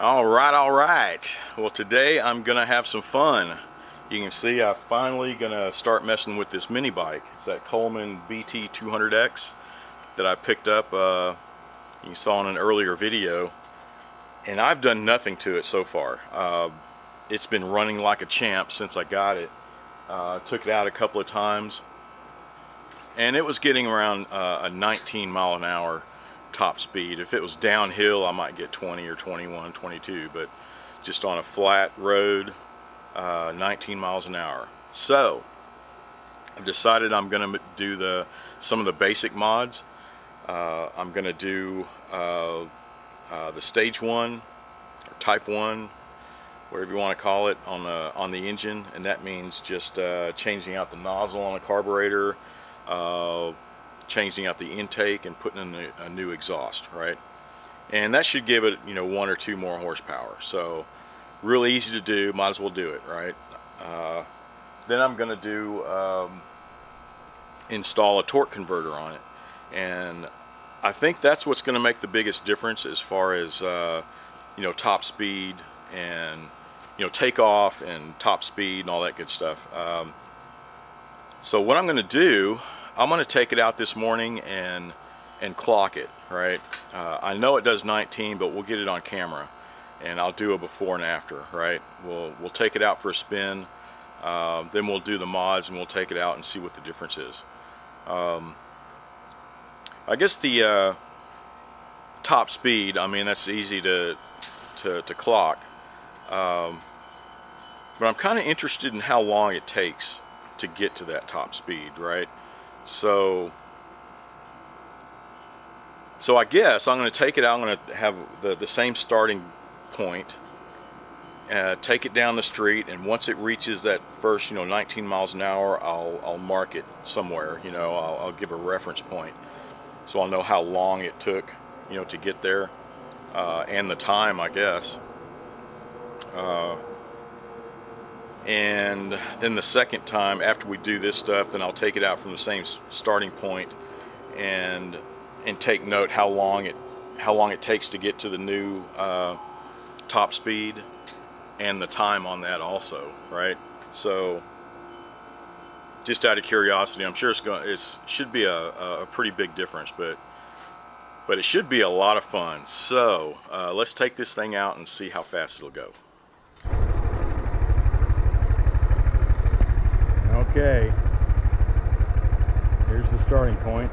All right. Well, today I'm gonna have some fun. You can see I'm finally gonna start messing with this mini bike. It's that Coleman BT200X that I picked up. You saw in an earlier video, and I've done nothing to it so far. It's been running like a champ since I got it. Took it out a couple of times, and it was getting around a 19 mile an hour top speed. If it was downhill, I might get 20 or 21, 22, but just on a flat road, 19 miles an hour. So I've decided I'm going to do some of the basic mods. I'm going to do the stage 1 or type 1, whatever you want to call it, on the engine, and that means just changing out the nozzle on a carburetor, changing out the intake, and putting in a new exhaust, right? And that should give it, 1 or 2 more horsepower. So really easy to do, might as well do it, right? Then I'm going to do install a torque converter on it, and I think that's what's going to make the biggest difference as far as top speed and takeoff and top speed and all that good stuff. So what I'm going to do, I'm going to take it out this morning and clock it, right? I know it does 19, but we'll get it on camera, and I'll do a before and after, right? We'll take it out for a spin, then we'll do the mods, and we'll take it out and see what the difference is. I guess the top speed, I mean, that's easy to clock, but I'm kind of interested in how long it takes to get to that top speed, right? So I guess I'm going to take it out. I'm going to have the same starting point, take it down the street, and once it reaches that first 19 miles an hour, I'll mark it somewhere. I'll give a reference point, so I'll know how long it took to get there, and the time, I guess. And then the second time, after we do this stuff, then I'll take it out from the same starting point and take note how long it takes to get to the new top speed, and the time on that also, right? So just out of curiosity, I'm sure it should be a pretty big difference, but it should be a lot of fun. So let's take this thing out and see how fast it'll go. Okay, here's the starting point.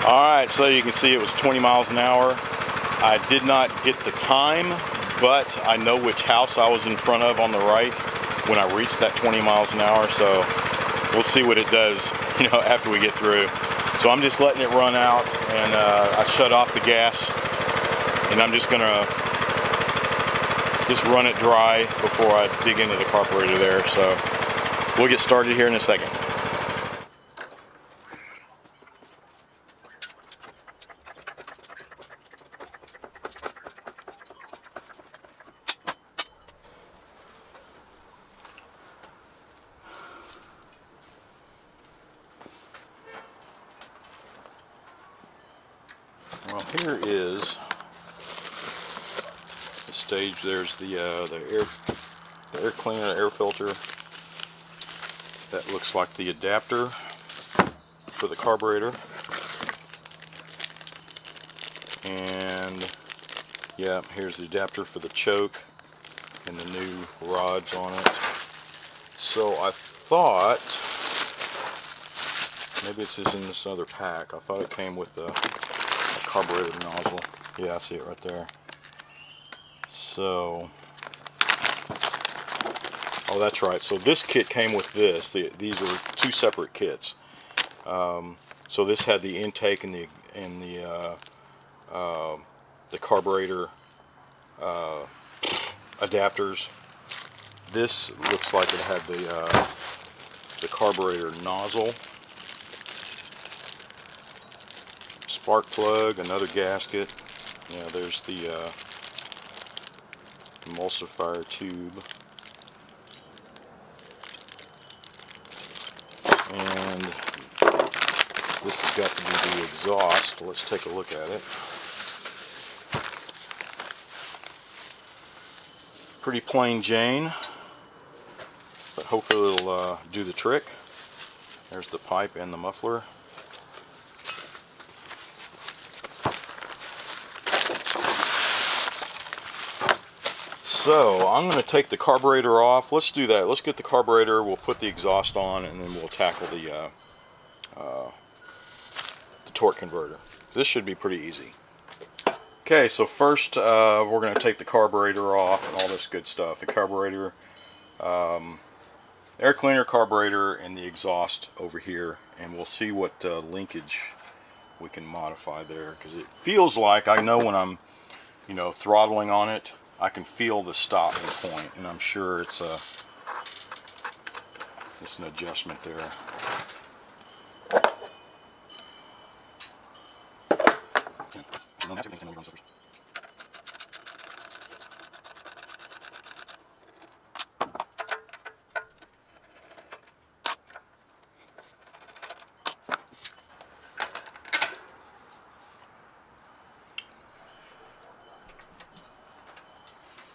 Alright, so you can see it was 20 miles an hour. I did not get the time, but I know which house I was in front of on the right when I reached that 20 miles an hour, so we'll see what it does, after we get through. So I'm just letting it run out, and I shut off the gas, and I'm just gonna run it dry before I dig into the carburetor there. So we'll get started here in a second. Well, here is stage, there's the air cleaner, air filter. That looks like the adapter for the carburetor. And yeah, here's the adapter for the choke and the new rods on it. So I thought, maybe it's just in this other pack, I thought it came with a carburetor nozzle. Yeah, I see it right there. So, oh, that's right. So this kit came with this. These are two separate kits. So this had the intake and the carburetor adapters. This looks like it had the carburetor nozzle, spark plug, another gasket. Yeah, there's the emulsifier tube, and this has got to be the exhaust. Let's take a look at it. Pretty plain Jane, but hopefully it'll do the trick. There's the pipe and the muffler. So I'm going to take the carburetor off. Let's do that. Let's get the carburetor, we'll put the exhaust on, and then we'll tackle the torque converter. This should be pretty easy. Okay, so first we're going to take the carburetor off and all this good stuff. The carburetor, air cleaner, carburetor, and the exhaust over here, and we'll see what linkage we can modify there, because it feels like, I know when I'm, you know, throttling on it, I can feel the stopping point, and I'm sure it's an adjustment there.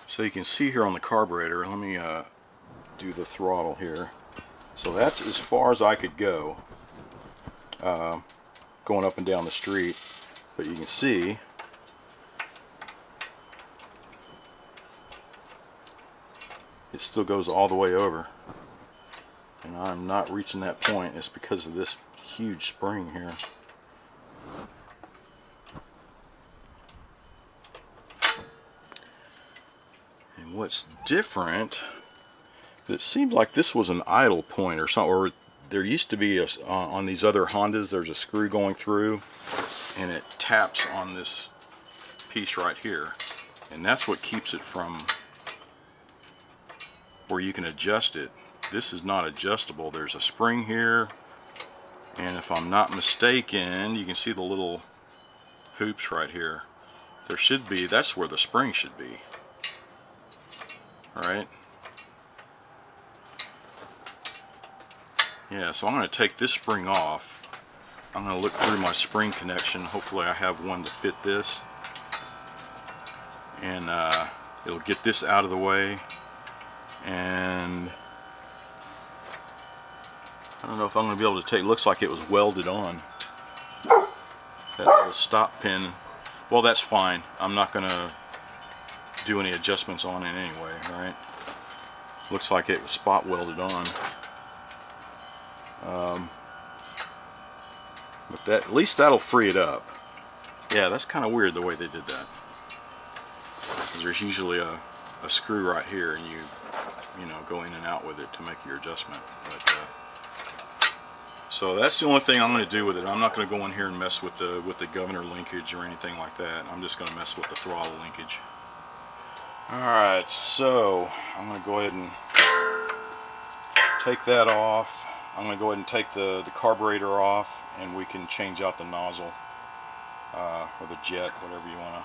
So you can see here on the carburetor, let me do the throttle here. So that's as far as I could go going up and down the street, but you can see it still goes all the way over, and I'm not reaching that point. It's because of this huge spring here. And what's different, it seemed like this was an idle point or something, or there used to be on these other Hondas, there's a screw going through and it taps on this piece right here, and that's what keeps it from where you can adjust it. This is not adjustable. There's a spring here, and if I'm not mistaken, you can see the little hoops right here. There should be, that's where the spring should be. Alright? Yeah, so I'm going to take this spring off. I'm going to look through my spring connection. Hopefully I have one to fit this. And it'll get this out of the way. And I don't know if I'm going to be able to take, looks like it was welded on. That little stop pin, well, that's fine. I'm not going to do any adjustments on it anyway, right? Looks like it was spot welded on. But that, at least that'll free it up. Yeah, that's kind of weird the way they did that. 'Cause there's usually a screw right here, and you know, go in and out with it to make your adjustment. But so that's the only thing I'm going to do with it. I'm not going to go in here and mess with the governor linkage or anything like that. I'm just going to mess with the throttle linkage. Alright, so I'm going to go ahead and take that off. I'm going to go ahead and take the carburetor off, and we can change out the nozzle or the jet, whatever you want to.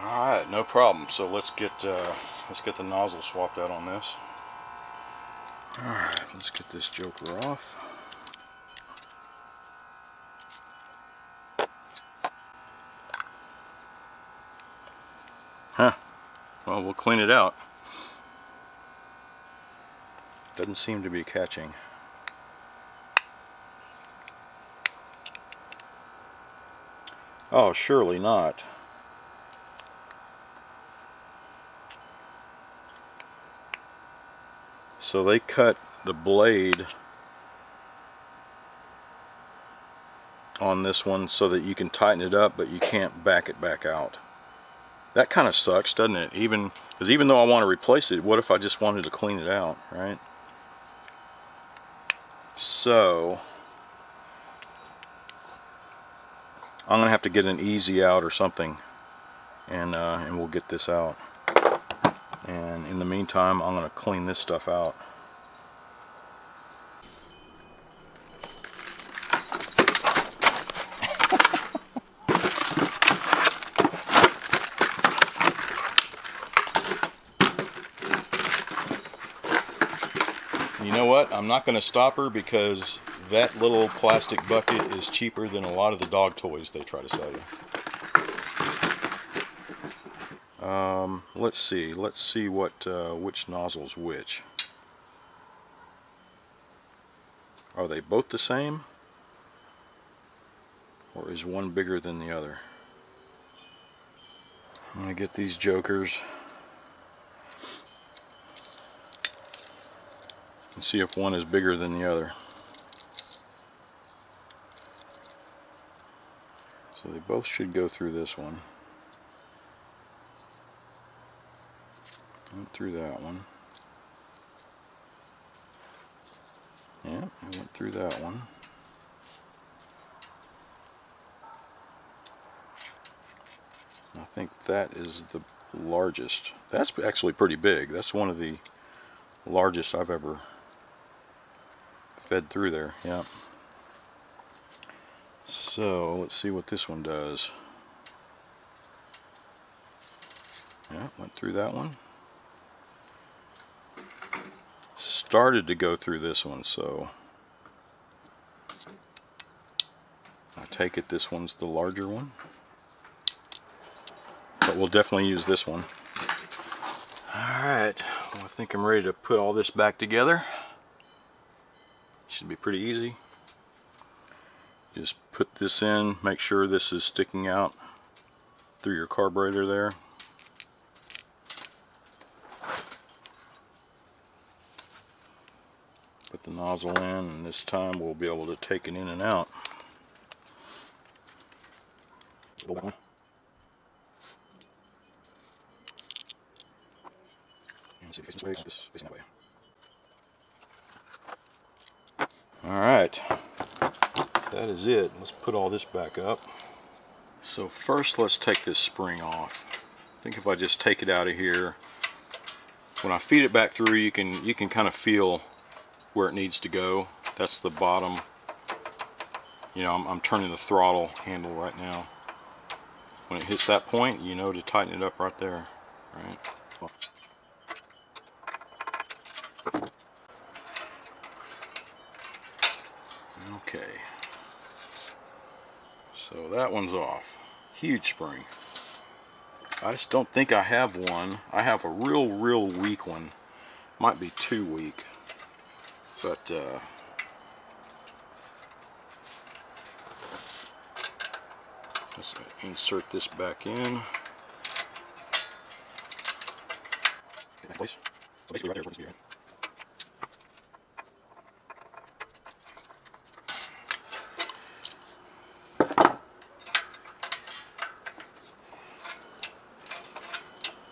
Alright, no problem. So let's get the nozzle swapped out on this. Alright, let's get this joker off. Huh. Well, we'll clean it out. Doesn't seem to be catching. Oh, surely not. So they cut the blade on this one so that you can tighten it up, but you can't back it back out. That kind of sucks, doesn't it? Because even though I want to replace it, what if I just wanted to clean it out, right? So I'm gonna have to get an easy out or something, and we'll get this out. And in the meantime, I'm gonna clean this stuff out. You know what? I'm not going to stop her because that little plastic bucket is cheaper than a lot of the dog toys they try to sell you. Let's see what which nozzle's which. Are they both the same? Or is one bigger than the other? I'm going to get these jokers and see if one is bigger than the other. So they both should go through this one. Went through that one. Yeah, I went through that one. I think that is the largest. That's actually pretty big. That's one of the largest I've ever fed through there. Yeah. So let's see what this one does. Yeah, went through that one. Started to go through this one, so I take it this one's the larger one. But we'll definitely use this one. Alright, well, I think I'm ready to put all this back together. Should be pretty easy. Just put this in, make sure this is sticking out through your carburetor there. Put the nozzle in, and this time we'll be able to take it in and out. Alright, that is it. Let's put all this back up. So first let's take this spring off. I think if I just take it out of here, when I feed it back through, you can kind of feel where it needs to go. That's the bottom. You know, I'm turning the throttle handle right now. When it hits that point, you know to tighten it up right there, right? Okay, so that one's off. Huge spring. I just don't think I have one. I have a real weak one. Might be too weak, but let's insert this back in. Okay, place. So basically right there is where it's going.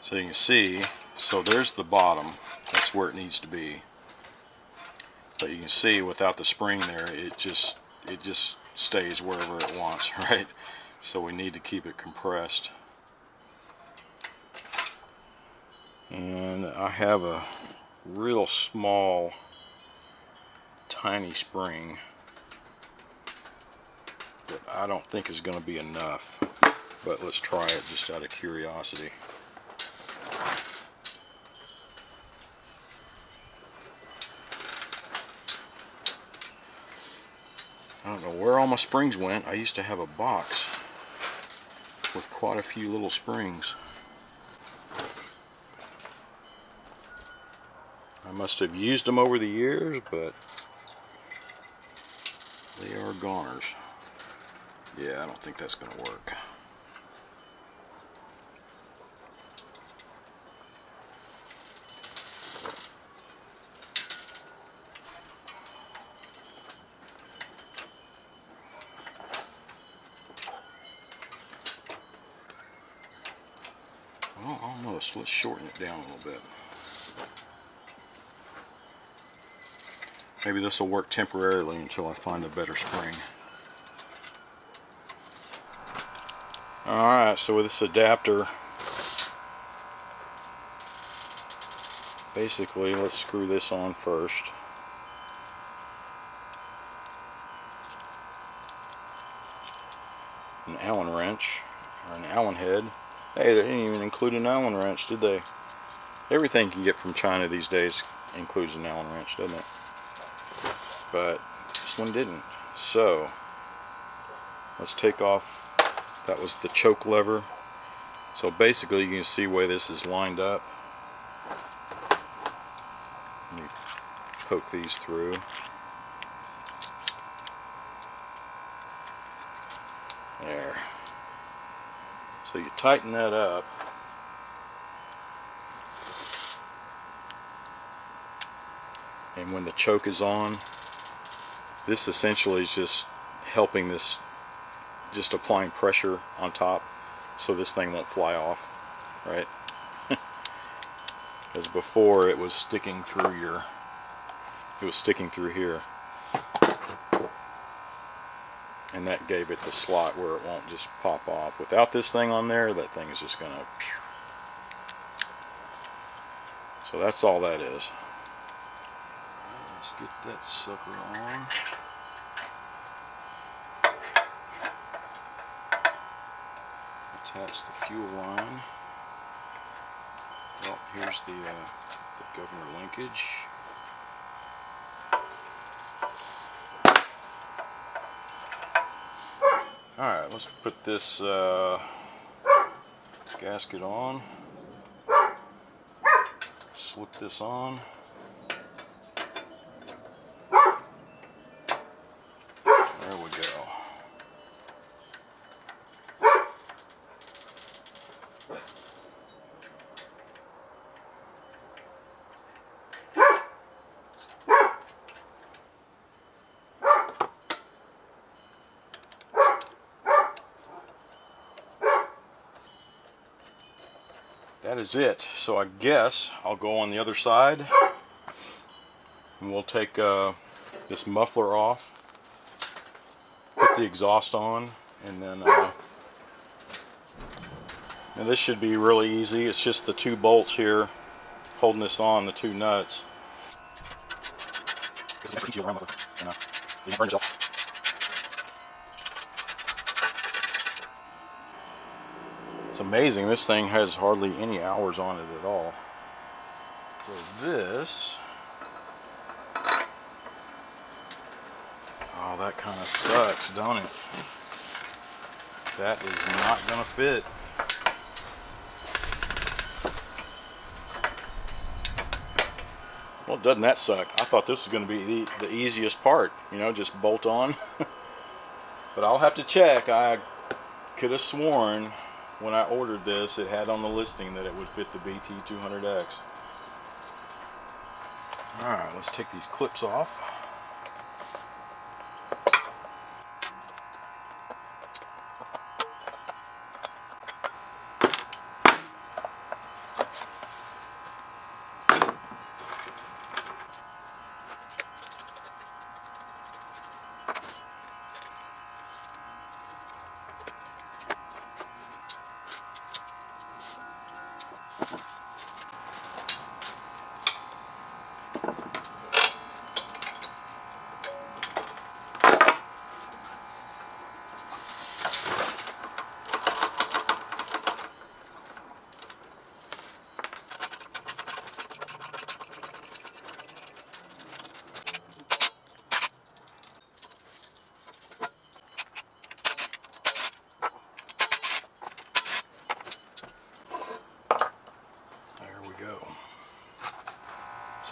So you can see, so there's the bottom, that's where it needs to be. But you can see without the spring there, it just stays wherever it wants, right? So we need to keep it compressed. And I have a real small, tiny spring that I don't think is going to be enough. But let's try it just out of curiosity. I don't know where all my springs went. I used to have a box with quite a few little springs. I must have used them over the years, but they are goners. Yeah, I don't think that's going to work. Well, almost. Let's shorten it down a little bit. Maybe this will work temporarily until I find a better spring. Alright, so with this adapter, basically, let's screw this on first. An Allen wrench, or an Allen head. Hey, they didn't even include an Allen wrench, did they? Everything you can get from China these days includes an Allen wrench, doesn't it? But this one didn't. So, let's take off. That was the choke lever. So basically, you can see where this is lined up. Let me poke these through. There. So you tighten that up. And when the choke is on, this essentially is just helping this, just applying pressure on top so this thing won't fly off, right? Because before it was sticking through here. And that gave it the slot where it won't just pop off. Without this thing on there, that thing is just gonna. So that's all that is. Let's get that sucker on. Attach the fuel line. Well, here's the governor linkage. Alright, let's put this gasket on. Slip this on. There we go. That is it. So I guess I'll go on the other side and we'll take this muffler off, put the exhaust on, and then and this should be really easy. It's just the two bolts here holding this on, the two nuts. It's amazing, this thing has hardly any hours on it at all. So this, oh, that kind of sucks, don't it? That is not gonna fit. Well, doesn't that suck? I thought this was gonna be the easiest part, you know, just bolt on. But I'll have to check. I could have sworn when I ordered this, it had on the listing that it would fit the BT200X. Alright, let's take these clips off.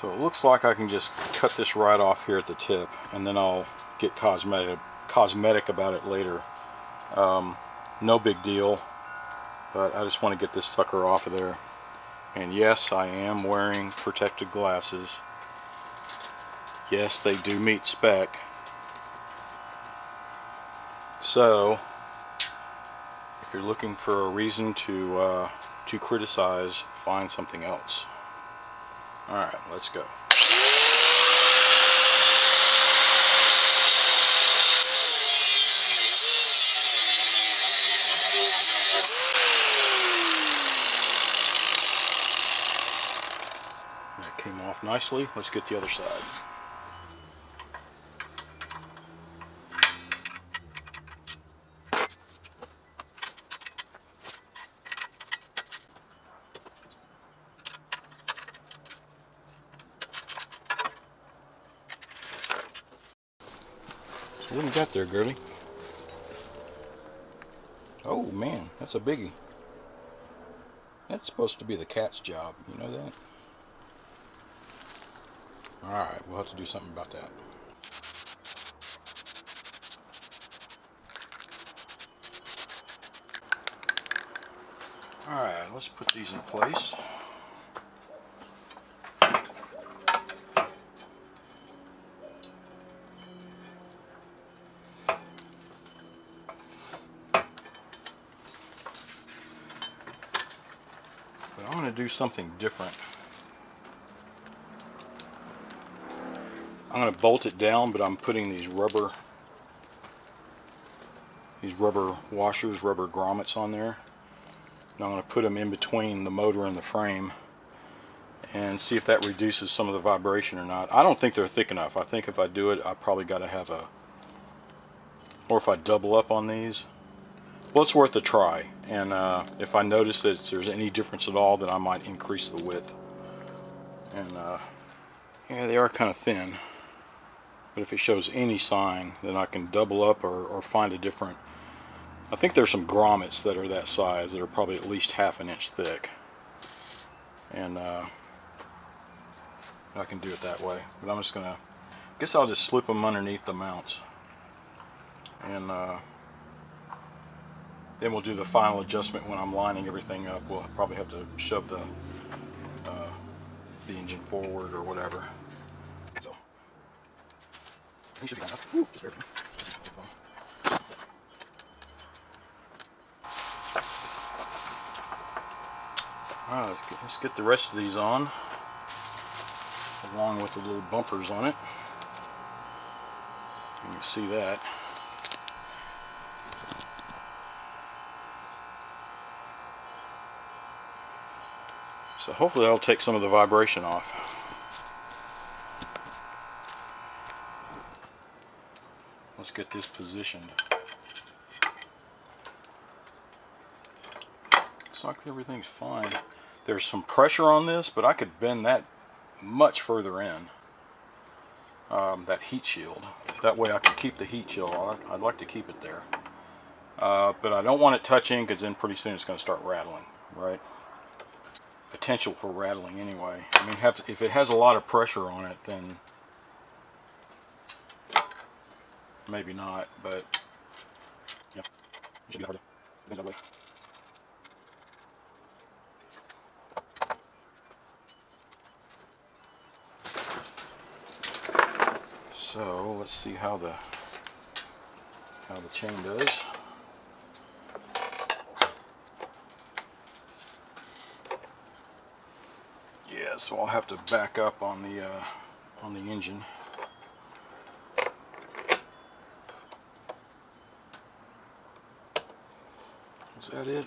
So it looks like I can just cut this right off here at the tip, and then I'll get cosmetic about it later. No big deal, but I just want to get this sucker off of there. And yes, I am wearing protective glasses. Yes, they do meet spec. So if you're looking for a reason to criticize, find something else. Alright, let's go. That came off nicely. Let's get the other side. So what do you got there, Gertie? Oh man, that's a biggie. That's supposed to be the cat's job, you know that? Alright, we'll have to do something about that. Alright, let's put these in place. But I'm going to do something different. I'm going to bolt it down, but I'm putting these rubber washers, rubber grommets on there. And I'm going to put them in between the motor and the frame and see if that reduces some of the vibration or not. I don't think they're thick enough. I think if I do it, I probably got to have a, or if I double up on these. Well, it's worth a try. And if I notice that there's any difference at all, then I might increase the width. And yeah, they are kind of thin. But if it shows any sign, then I can double up or find a different. I think there's some grommets that are that size that are probably at least ½ an inch thick. And I can do it that way. But I'm just going to, I guess I'll just slip them underneath the mounts. And then we'll do the final adjustment when I'm lining everything up. We'll probably have to shove the engine forward or whatever. So, he should be enough. Ooh, just barely. Alright, let's get the rest of these on, along with the little bumpers on it. You can see that. So hopefully that'll take some of the vibration off. Let's get this positioned. Looks like everything's fine. There's some pressure on this, but I could bend that much further in. That heat shield. That way I can keep the heat shield on. I'd like to keep it there. But I don't want it touching, because then pretty soon it's going to start rattling, right? Potential for rattling anyway. I mean, if it has a lot of pressure on it, then maybe not, but yeah, it should be hard to bend that way. So let's see how the chain does. Yeah, so I'll have to back up on the engine. Is that it?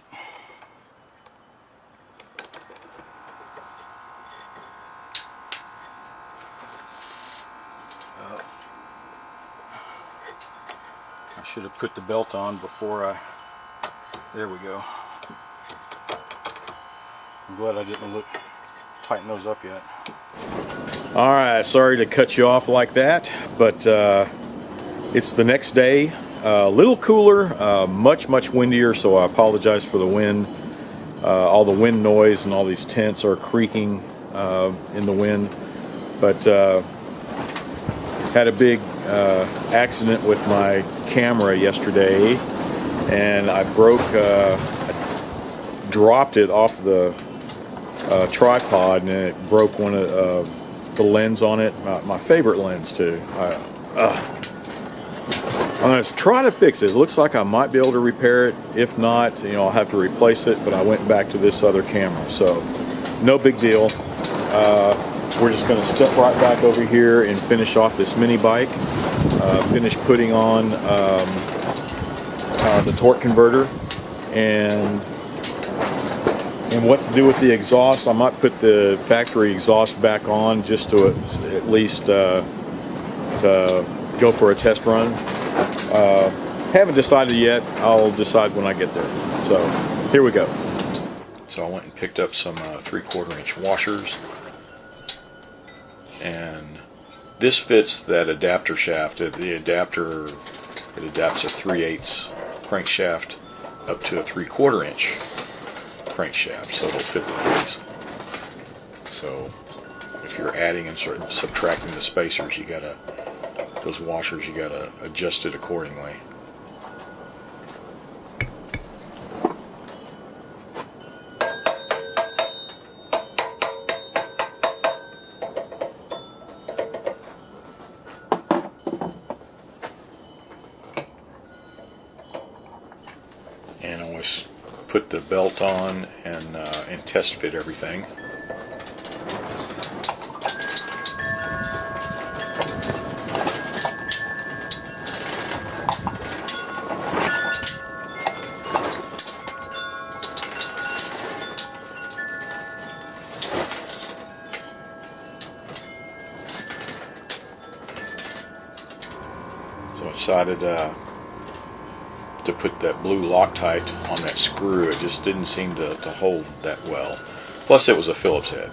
I should have put the belt on before there we go. I'm glad I didn't tighten those up yet. Alright, sorry to cut you off like that, but it's the next day. A little cooler, much windier, so I apologize for the wind. All the wind noise and all these tents are creaking in the wind. But had a big accident with my camera yesterday, and I dropped it off the tripod, and it broke one of the lens on it, my favorite lens too. I'm going to try to fix it. It looks like I might be able to repair it. If not, I'll have to replace it, but I went back to this other camera, so no big deal. We're just going to step right back over here and finish off this mini bike. Finish putting on the torque converter, and what to do with the exhaust. I might put the factory exhaust back on just to at least to go for a test run. Haven't decided yet. I'll decide when I get there. So here we go. So I went and picked up some 3/4 inch washers, and this fits that adapter shaft. The adapter, it adapts a 3/8 crankshaft up to a 3/4 inch crankshaft, so it'll fit the piece. So if you're adding and subtracting the spacers, you gotta, those washers, you gotta adjust it accordingly. And always put the belt on and test fit everything. So I decided to put that blue Loctite on that screw. It just didn't seem to hold that well. Plus it was a Phillips head.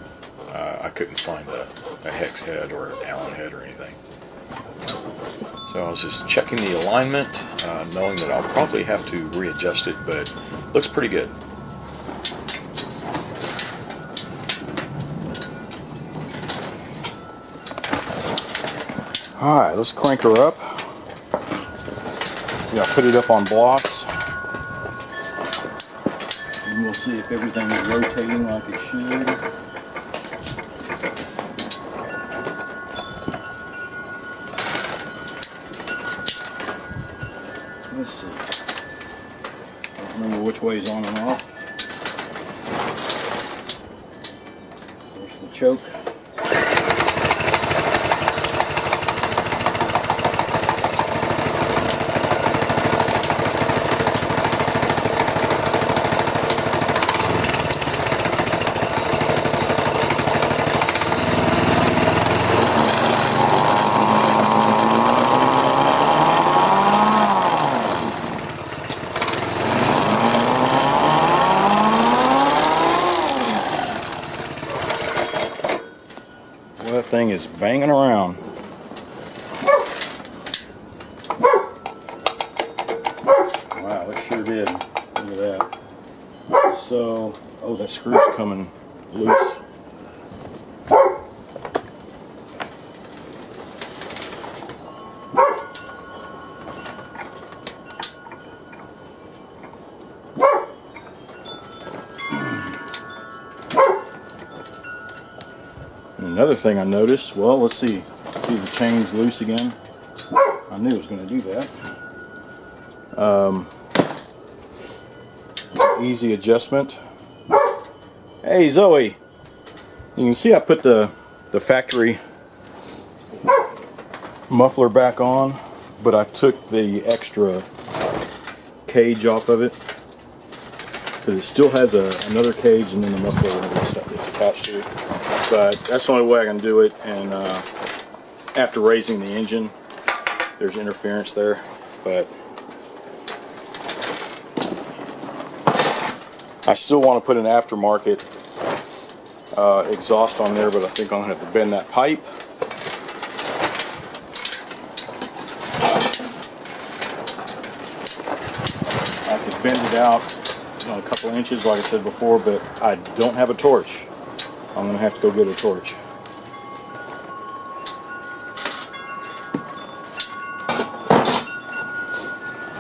I couldn't find a hex head or an Allen head or anything. So I was just checking the alignment, knowing that I'll probably have to readjust it, but looks pretty good. Alright, let's crank her up. Yeah, put it up on blocks, and we'll see if everything is rotating like it should. Let's see. I don't remember which way is on and off. There's the choke. That thing is banging around. Wow, it sure did. Look at that. So, oh, that screw's coming loose. Another thing I noticed, well, let's see the chain's loose again. I knew it was going to do that. Easy adjustment. Hey Zoe, you can see I put the factory muffler back on, but I took the extra cage off of it because it still has another cage and then the muffler is attached to it. But that's the only way I can do it, and after raising the engine, there's interference there. But I still want to put an aftermarket exhaust on there, but I think I'm going to have to bend that pipe. I could bend it out a couple inches, like I said before, but I don't have a torch. I'm going to have to go get a torch.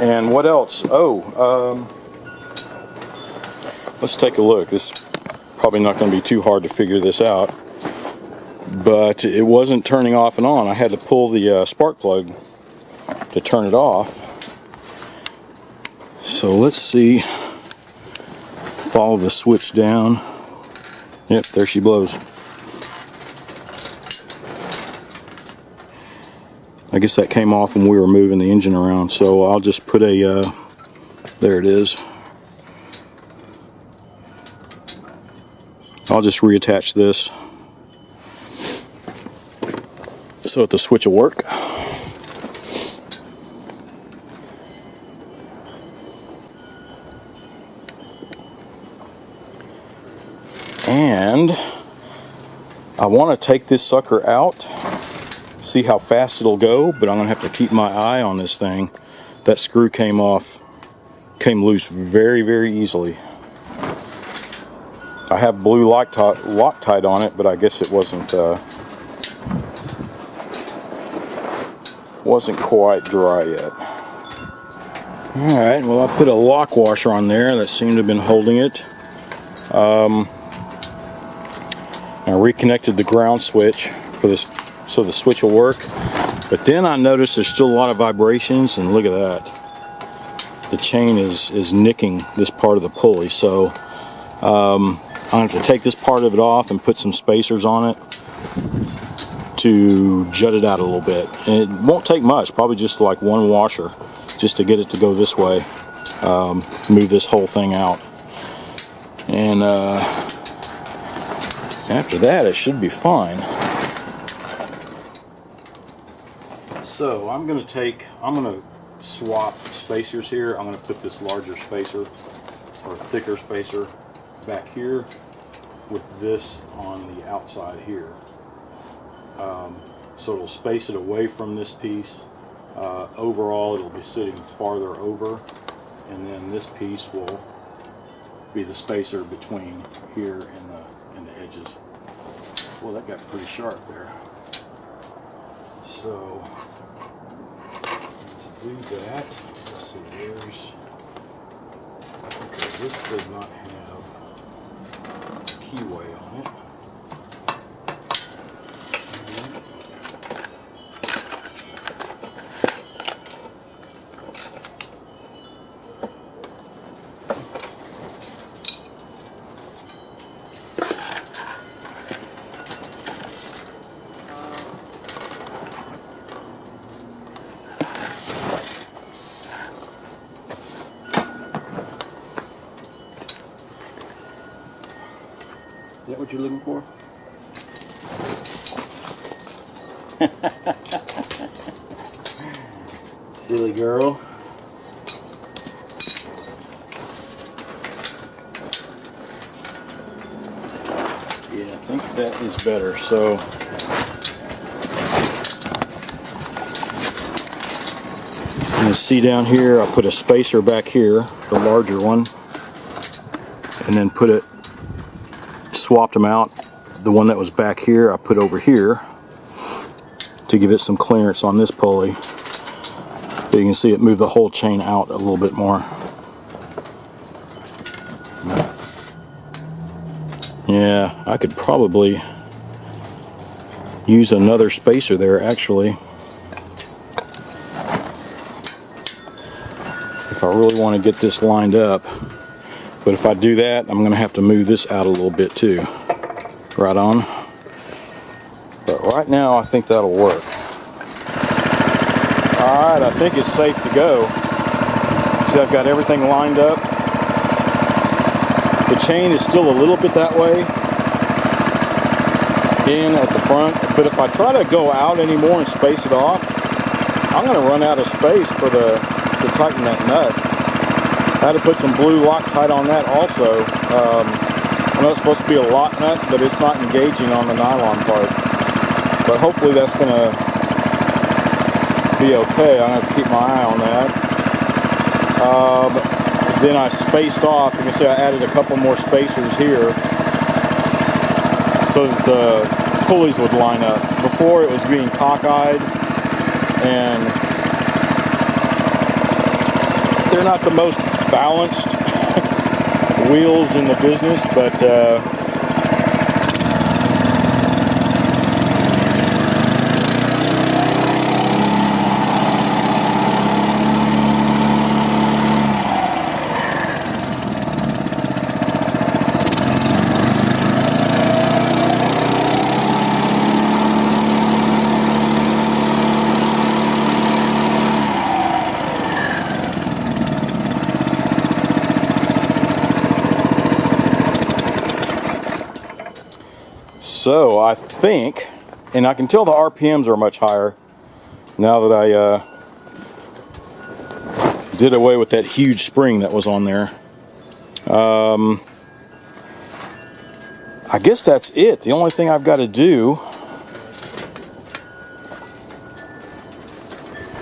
And what else? Oh, let's take a look. This is probably not going to be too hard to figure this out, but it wasn't turning off and on. I had to pull the spark plug to turn it off. So let's see. Follow the switch down. Yep, there she blows. I guess that came off when we were moving the engine around, so I'll just put a, there it is. I'll just reattach this so that the switch will work. And I want to take this sucker out, see how fast it'll go, but I'm going to have to keep my eye on this thing. That screw came loose very, very easily. I have blue Loctite on it, but I guess it wasn't quite dry yet. Alright, well I put a lock washer on there that seemed to have been holding it. I reconnected the ground switch for this so the switch will work, but then I noticed there's still a lot of vibrations, and look at that. The chain is nicking this part of the pulley, so I have to take this part of it off and put some spacers on it to jut it out a little bit. And it won't take much, probably just like one washer, just to get it to go this way. Move this whole thing out. And after that, it should be fine. So I'm going to swap spacers here. I'm going to put this larger spacer or thicker spacer back here with this on the outside here. So it'll space it away from this piece. Overall it'll be sitting farther over, and then this piece will be the spacer between here and the edges. Well, that got pretty sharp there. So to do that, let's see, okay, this does not have keyway on it. Is that what you're looking for? Silly girl. Yeah, I think that is better. So you can see down here, I put a spacer back here, the larger one, and then swapped them out. The one that was back here I put over here to give it some clearance on this pulley. But you can see it moved the whole chain out a little bit more. Yeah, I could probably use another spacer there actually, if I really want to get this lined up. But if I do that, I'm going to have to move this out a little bit too. Right on. But right now, I think that'll work. Alright, I think it's safe to go. See, I've got everything lined up. The chain is still a little bit that way in at the front, but if I try to go out anymore and space it off, I'm going to run out of space to tighten that nut. I had to put some blue Loctite on that also. I know it's supposed to be a lock nut, but it's not engaging on the nylon part. But hopefully that's going to be okay. I'm going to have to keep my eye on that. Then I spaced off. You can see I added a couple more spacers here so that the pulleys would line up. Before it was being cockeyed, and they're not the most balanced wheels in the business, but so I think, and I can tell the RPMs are much higher now that I did away with that huge spring that was on there. I guess that's it. The only thing I've got to do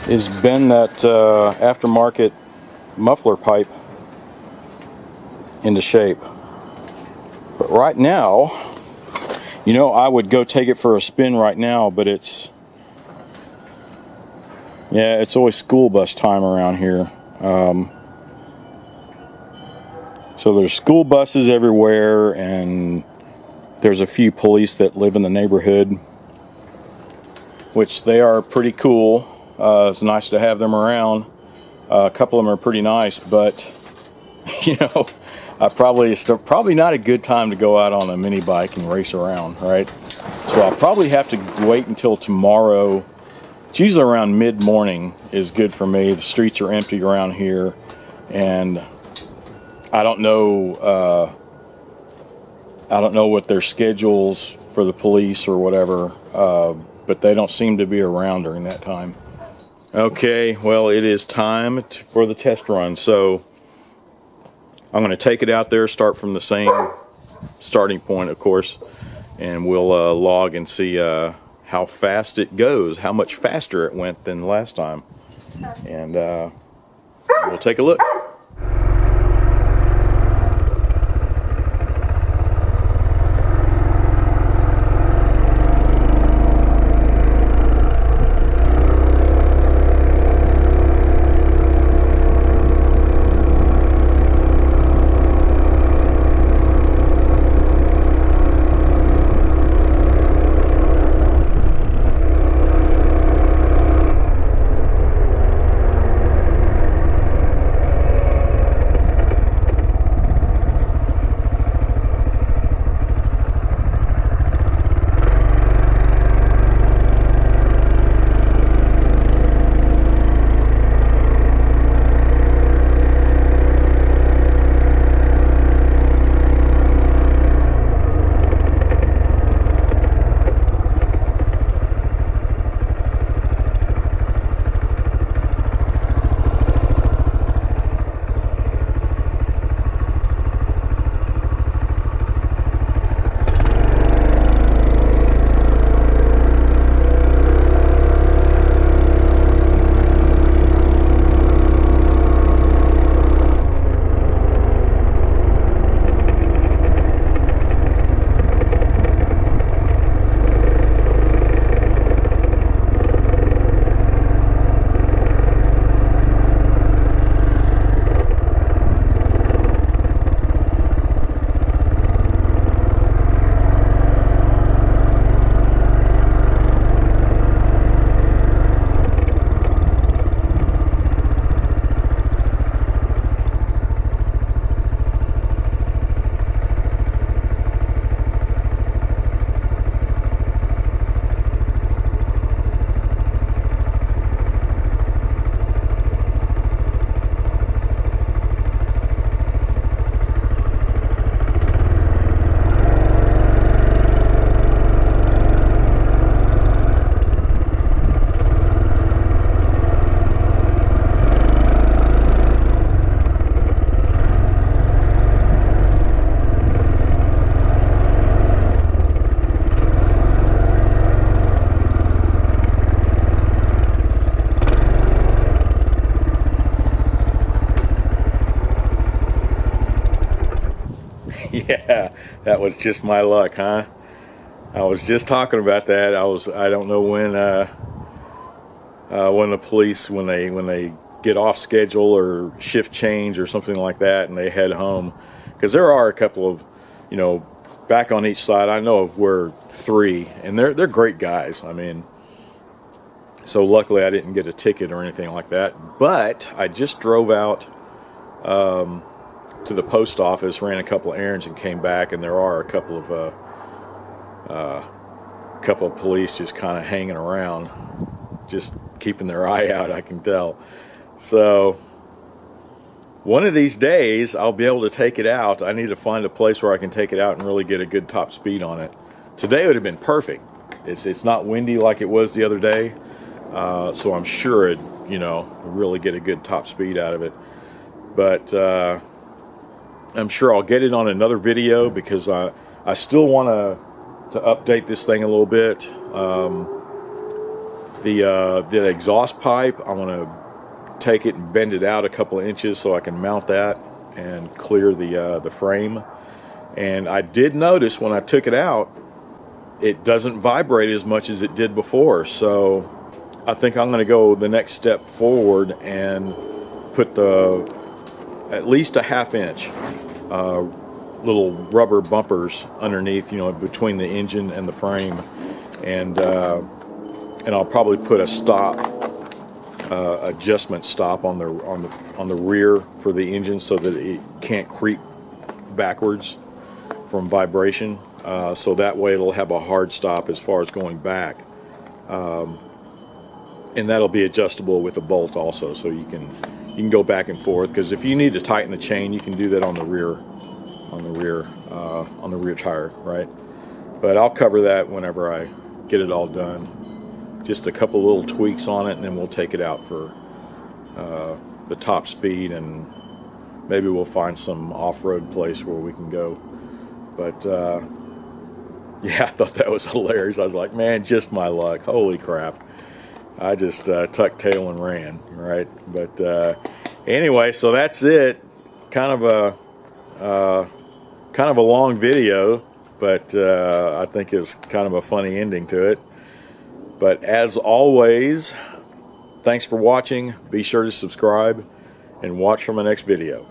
is bend that aftermarket muffler pipe into shape. But right now, you know, I would go take it for a spin right now, but it's always school bus time around here. So there's school buses everywhere, and there's a few police that live in the neighborhood, which they are pretty cool. It's nice to have them around. A couple of them are pretty nice, but you know, it's probably not a good time to go out on a mini bike and race around, right? So I'll probably have to wait until tomorrow. It's usually around mid-morning is good for me. The streets are empty around here, and I don't know what their schedules for the police or whatever, but they don't seem to be around during that time. Okay, well, it is time for the test run. So I'm going to take it out there, start from the same starting point, of course, and we'll log and see how fast it goes, how much faster it went than last time, and we'll take a look. Yeah, that was just my luck, huh? I was just talking about that. I don't know when the police, when they get off schedule or shift change or something like that, and they head home. Because there are a couple of, you know, back on each side, I know of where 3, and they're great guys. I mean, so luckily I didn't get a ticket or anything like that. But I just drove out to the post office, ran a couple of errands, and came back, and there are a couple of police just kind of hanging around, just keeping their eye out, I can tell. So one of these days I'll be able to take it out. I need to find a place where I can take it out and really get a good top speed on it. Today would have been perfect. It's not windy like it was the other day, so I'm sure it, you know, really get a good top speed out of it. But I'm sure I'll get it on another video, because I still want to update this thing a little bit. The exhaust pipe, I want to take it and bend it out a couple of inches so I can mount that and clear the frame. And I did notice when I took it out, it doesn't vibrate as much as it did before. So I think I'm going to go the next step forward and put at least a ½ inch little rubber bumpers underneath, you know, between the engine and the frame, and I'll probably put a stop, adjustment stop on the rear for the engine, so that it can't creep backwards from vibration. So that way it'll have a hard stop as far as going back, and that'll be adjustable with a bolt also, so you can go back and forth. Because if you need to tighten the chain, you can do that on the rear tire, right? But I'll cover that whenever I get it all done. Just a couple little tweaks on it, and then we'll take it out for the top speed, and maybe we'll find some off-road place where we can go. But yeah, I thought that was hilarious. I was like, man, just my luck. Holy crap. I just tucked tail and ran, right? But anyway, so that's it. Kind of a long video, but I think it's kind of a funny ending to it. But as always, thanks for watching. Be sure to subscribe and watch for my next video.